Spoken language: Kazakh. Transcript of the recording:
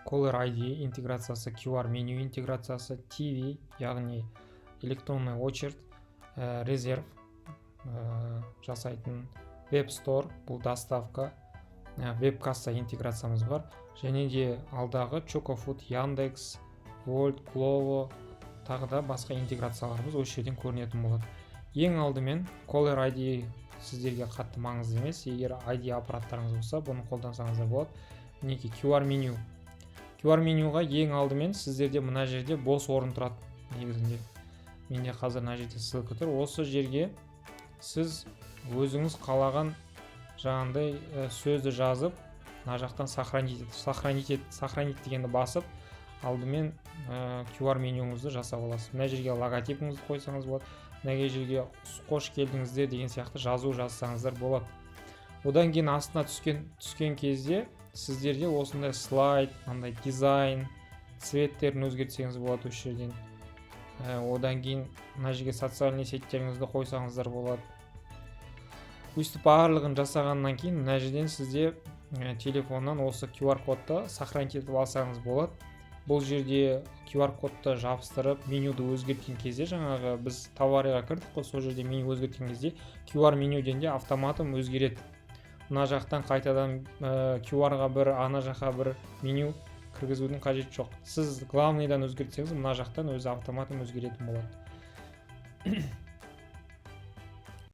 Caller ID интеграциясы, QR меню интеграциясы, TV, яғни электронный очередь, резерв жасайтын, веб стор, бұл доставка, веб касса интеграциямыз бар. Және де алдағы Chocofood, Яндекс, Volt, Glovo, тағы да басқа интеграцияларымыз осы жерден көрінетін болады. Ең алдымен Caller ID сіздерге қатты маңызды емес. Егер ID аппараттарыңыз болса, бұны қолдансаңыздар болады. Мінекей QR меню. QR менюға ең алдымен сіздерде мына жерде бос орын тұрады негізінде. Менде қазір мына жерде ссылка тұр. Осы жерге сіз өзіңіз қалаған жаңағындай сөзді жазып, мына жақтан сохранить дегенді басып, алдымен QR менюңізді жасап аласыз. Мына жерге логотипіңізді қойсаңыз болады. Мына жерге қош келдіңіздер деген сияқты жазу жазсаңыздар болады. Одан кейін астына түскен кезде сіздерде осындай слайд, мынандай дизайн, цветтерін өзгертсеңіз болады осы жерден. Одан кейін мына жерге социальный сеттеріңізді қойсаңыздар болады. Өстіп барлығын жасағаннан кейін мына жерден сізде телефоннан осы QR кодты сохранить етіп алсаңыз болады. Бұл жерде QR кодты жабыстырып, менюді өзгерткен кезде, жаңағы біз товарыға кірдік қой, сол жерде меню өзгерткен кезде QR менюден де автоматом өзгереді. Мына жақтан қайтадан QR-ға бір, ана жаққа бір меню кіргізудің қажеті жоқ. Сіз главныйдан өзгертсеңіз, мына жақтан өзі автоматом өзгеретін болады.